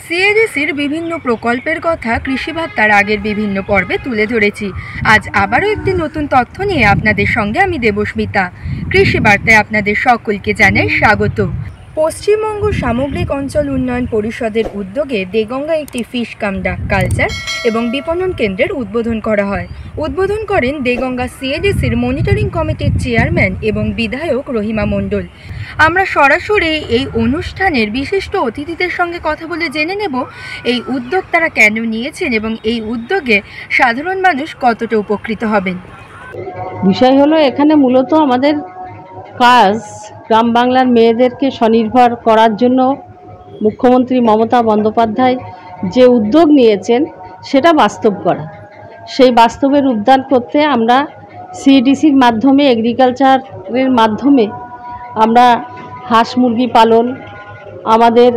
সিএডিসির বিভিন্ন প্রকল্পের কথা কৃষি ভাত্তার আগের বিভিন্ন পর্বে তুলে ধরেছি। আজ আবারও একটি নতুন তথ্য নিয়ে আপনাদের সঙ্গে আমি দেবস্মিতা। কৃষি বার্তায় আপনাদের সকলকে জানাই স্বাগত। পশ্চিমবঙ্গ সামগ্রিক অঞ্চল উন্নয়ন পরিষদের উদ্যোগে দেগঙ্গা একটি ফিশ কাম ডাক কালচার এবং বিপণন কেন্দ্রের উদ্বোধন করা হয়। উদ্বোধন করেন দেগঙ্গা সিএডিসির মনিটরিং কমিটির চেয়ারম্যান এবং বিধায়ক রহিমা মণ্ডল। আমরা সরাসরি এই অনুষ্ঠানের বিশিষ্ট অতিথিদের সঙ্গে কথা বলে জেনে নেব এই উদ্যোগ তারা কেন নিয়েছেন এবং এই উদ্যোগে সাধারণ মানুষ কতটা উপকৃত হবেন। বিষয় হলো, এখানে মূলত আমাদের কাজ গ্রাম বাংলার মেয়েদেরকে স্বনির্ভর করার জন্য মুখ্যমন্ত্রী মমতা বন্দ্যোপাধ্যায় যে উদ্যোগ নিয়েছেন সেটা বাস্তব করা। সেই বাস্তবের উদ্যান করতে আমরা সিইডিসির মাধ্যমে, এগ্রিকালচারের মাধ্যমে আমরা হাঁস মুরগি পালন, আমাদের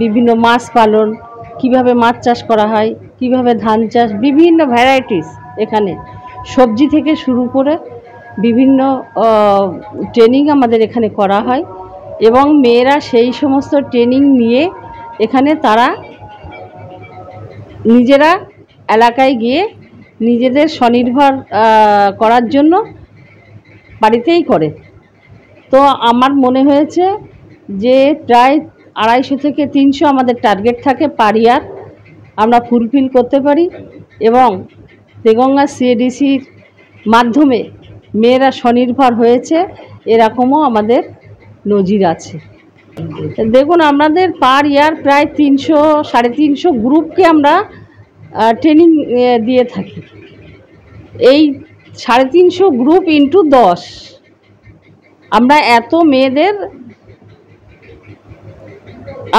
বিভিন্ন মাছ পালন, কিভাবে মাছ চাষ করা হয়, কিভাবে ধান চাষ, বিভিন্ন ভ্যারাইটিস, এখানে সবজি থেকে শুরু করে বিভিন্ন ট্রেনিং আমাদের এখানে করা হয় এবং মেয়েরা সেই সমস্ত ট্রেনিং নিয়ে এখানে তারা নিজেরা এলাকায় গিয়ে নিজেদের স্বনির্ভর করার জন্য বাড়িতেই করে। তো আমার মনে হয়েছে যে প্রায় 250 থেকে 300 আমাদের টার্গেট থাকে পার ইয়ার, আমরা ফুলফিল করতে পারি এবং দেগঙ্গা সিএডিসির মাধ্যমে মেয়েরা স্বনির্ভর হয়েছে এরকমও আমাদের নজির আছে। দেখুন, আমাদের পার ইয়ার প্রায় 300-350 গ্রুপকে আমরা ট্রেনিং দিয়ে থাকি। এই 350 গ্রুপ ইন্টু 10 আমরা এত মেয়েদের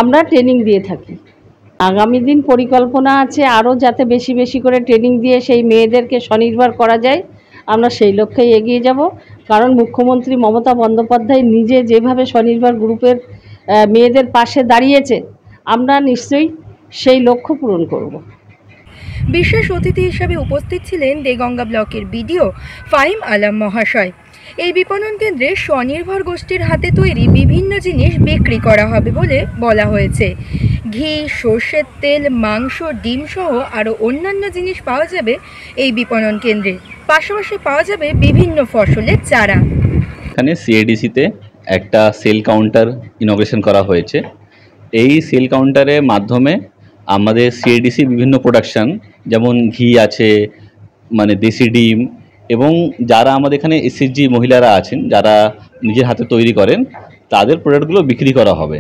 আমরা ট্রেনিং দিয়ে থাকি। আগামী দিন পরিকল্পনা আছে আরও যাতে বেশি বেশি করে ট্রেনিং দিয়ে সেই মেয়েদেরকে স্বনির্ভর করা যায়। আমরা সেই লক্ষ্যেই এগিয়ে যাব, কারণ মুখ্যমন্ত্রী মমতা বন্দ্যোপাধ্যায় নিজে যেভাবে স্বনির্ভর গ্রুপের মেয়েদের পাশে দাঁড়িয়েছে, আমরা নিশ্চয়ই সেই লক্ষ্য পূরণ করব। বিশেষ অতিথি হিসেবে উপস্থিত ছিলেন দেগঙ্গা ব্লকের বিডিও ফাহিম আলম মহাশয়। এই বিপণন কেন্দ্রে স্বনির্ভর গোষ্ঠীর হাতে তৈরি বিভিন্ন জিনিস বিক্রি করা হবে বলে বলা হয়েছে। ঘি, সর্ষের তেল, মাংস, ডিম সহ আরও অন্যান্য জিনিস পাওয়া যাবে এই বিপণন কেন্দ্রে। পাশাপাশি পাওয়া যাবে বিভিন্ন ফসলের চারা। এখানে সিএডিসিতে একটা সেল কাউন্টার ইনোগ্রেশন করা হয়েছে। এই সেল কাউন্টারের মাধ্যমে আমাদের সিএডিসি বিভিন্ন প্রোডাকশান, যেমন ঘি আছে, মানে দেশি ডিম, এবং যারা আমাদের এখানে এসএসজি মহিলারা আছেন যারা নিজের হাতে তৈরি করেন, তাদের প্রোডাক্টগুলো বিক্রি করা হবে।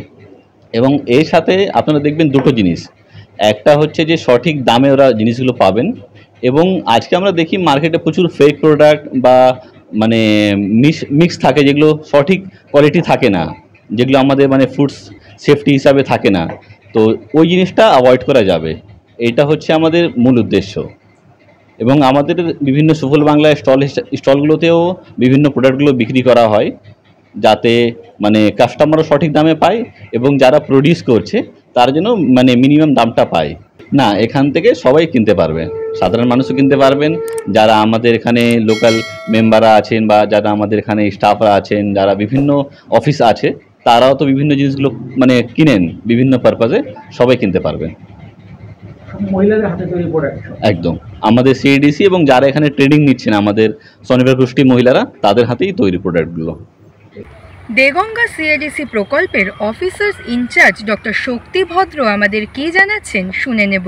এবং এর সাথে আপনারা দেখবেন দুটো জিনিস, একটা হচ্ছে যে সঠিক দামে ওরা জিনিসগুলো পাবেন, এবং আজকে আমরা দেখি মার্কেটে প্রচুর ফেক প্রোডাক্ট বা মানে মিক্স থাকে, যেগুলো সঠিক কোয়ালিটি থাকে না, যেগুলো আমাদের মানে ফুডস সেফটি হিসাবে থাকে না। তো ওই জিনিসটা অ্যাভয়েড করা যাবে, এইটা হচ্ছে আমাদের মূল উদ্দেশ্য। এবং আমাদের বিভিন্ন সুফল বাংলায় স্টলগুলোতেও বিভিন্ন প্রোডাক্টগুলো বিক্রি করা হয়, যাতে মানে কাস্টমারও সঠিক দামে পায় এবং যারা প্রডিউস করছে তার জন্য মানে মিনিমাম দামটা পায়। না, এখান থেকে সবাই কিনতে পারবে, সাধারণ মানুষও কিনতে পারবেন, যারা আমাদের এখানে লোকাল মেম্বাররা আছেন বা যারা আমাদের এখানে স্টাফরা আছেন, যারা বিভিন্ন অফিস আছে, তারাও তো বিভিন্ন জিনিসগুলো মানে কিনেন বিভিন্ন পারপাজে, সবাই কিনতে পারবে। মহিলাদের হাতে তৈরি প্রোডাক্ট একদম আমাদের সিএডিসি এবং যারা এখানে ট্রেনিং নিচ্ছেন আমাদের স্বনির্ভর গোষ্ঠী মহিলারা, তাদের হাতেই তৈরি প্রোডাক্টগুলো। দেগঙ্গা সিএডিসি প্রকল্পের অফিসার্স ইনচার্জ ডক্টর শক্তি ভদ্র আমাদের কি জানাচ্ছেন শুনে নেব।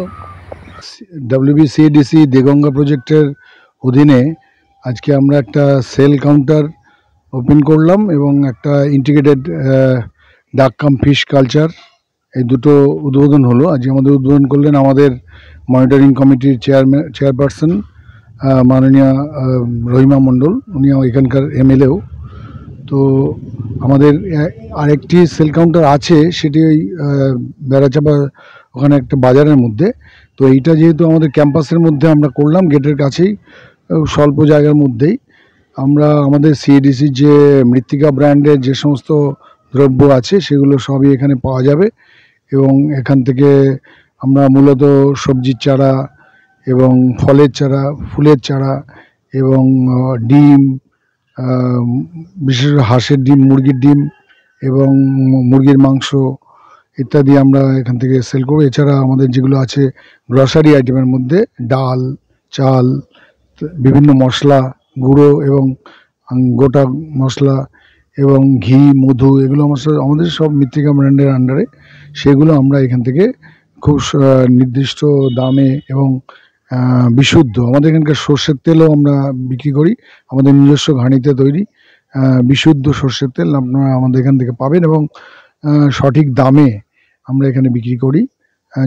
ডব্লিউবিসিএডিসি দেগঙ্গা প্রজেক্টের অধীনে আজকে আমরা একটা সেল কাউন্টার ওপেন করলাম এবং একটা ইন্টিগ্রেটেড ডাক কাম ফিশ কালচার, এই দুটো উদ্বোধন হলো। আজকে আমাদের উদ্বোধন করলেন আমাদের মনিটরিং কমিটির চেয়ারপারসন মাননীয়া রহিমা মণ্ডল, উনি এখানকার এমএলএও। তো আমাদের আরেকটি সেল কাউন্টার আছে, সেটি ওই বেড়াচাপা ওখানে একটা বাজারের মধ্যে। তো এইটা যেহেতু আমাদের ক্যাম্পাসের মধ্যে আমরা করলাম, গেটের কাছেই, স্বল্প জায়গার মধ্যেই, আমরা আমাদের সিএডিসির যে মৃত্তিকা ব্র্যান্ডের যে সমস্ত দ্রব্য আছে সেগুলো সবই এখানে পাওয়া যাবে। এবং এখান থেকে আমরা মূলত সবজির চারা এবং ফলের চারা, ফুলের চারা এবং ডিম, বিশেষ হাঁসের ডিম, মুরগির ডিম এবং মুরগির মাংস ইত্যাদি আমরা এখান থেকে সেল করব। এছাড়া আমাদের যেগুলো আছে গ্রসারি আইটেমের মধ্যে ডাল, চাল, বিভিন্ন মশলা, গুঁড়ো এবং গোটা মশলা এবং ঘি, মধু, এগুলো আমাদের সব মৃত্তিকা ব্র্যান্ডের আন্ডারে, সেগুলো আমরা এখান থেকে খুব নির্দিষ্ট দামে এবং বিশুদ্ধ, আমাদের এখানকার সর্ষের তেলও আমরা বিক্রি করি, আমাদের নিজস্ব ঘানিতে তৈরি বিশুদ্ধ সর্ষের তেল আপনারা আমাদের এখান থেকে পাবেন এবং সঠিক দামে আমরা এখানে বিক্রি করি,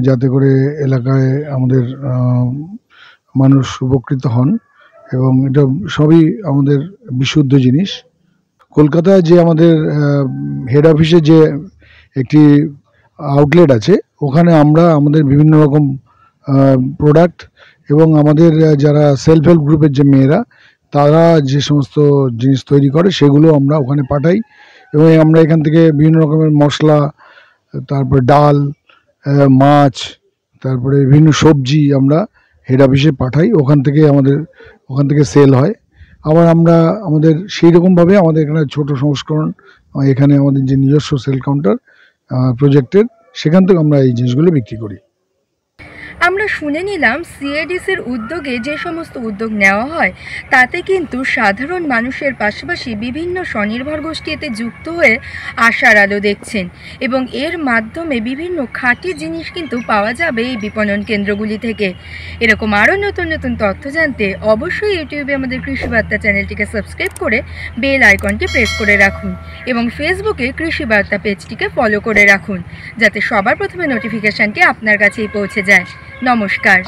যাতে করে এলাকায় আমাদের মানুষ উপকৃত হন এবং এটা সবই আমাদের বিশুদ্ধ জিনিস। কলকাতায় যে আমাদের হেড অফিসে যে একটি আউটলেট আছে, ওখানে আমরা আমাদের বিভিন্ন রকম প্রোডাক্ট এবং আমাদের যারা সেলফ হেল্প গ্রুপের যে মেয়েরা, তারা যে সমস্ত জিনিস তৈরি করে সেগুলো আমরা ওখানে পাঠাই এবং আমরা এখান থেকে বিভিন্ন রকমের মশলা, তারপরে ডাল, মাছ, তারপরে বিভিন্ন সবজি আমরা হেড অফিসে পাঠাই, ওখান থেকে সেল হয়। আবার আমরা আমাদের সেই রকমভাবে আমাদের এখানে ছোট সংস্করণ, এখানে আমাদের যে নিজস্ব সেল কাউন্টার প্রজেক্টের, সেখান থেকে আমরা এই জিনিসগুলো বিক্রি করি। আমরা শুনে নিলাম সিএডিসির উদ্যোগে যে সমস্ত উদ্যোগ নেওয়া হয় তাতে কিন্তু সাধারণ মানুষের পাশাপাশি বিভিন্ন স্বনির্ভর গোষ্ঠী এতে যুক্ত হয়ে আশার আলো দেখছেন এবং এর মাধ্যমে বিভিন্ন খাঁটি জিনিস কিন্তু পাওয়া যাবে এই বিপণন কেন্দ্রগুলি থেকে। এরকম আরও নতুন নতুন তথ্য জানতে অবশ্যই ইউটিউবে আমাদের কৃষি বার্তা চ্যানেলটিকে সাবস্ক্রাইব করে বেল আইকনটি প্রেস করে রাখুন এবং ফেসবুকে কৃষি বার্তা পেজটিকে ফলো করে রাখুন, যাতে সবার প্রথমে নোটিফিকেশানটি আপনার কাছেই পৌঁছে যায়। নমস্কার।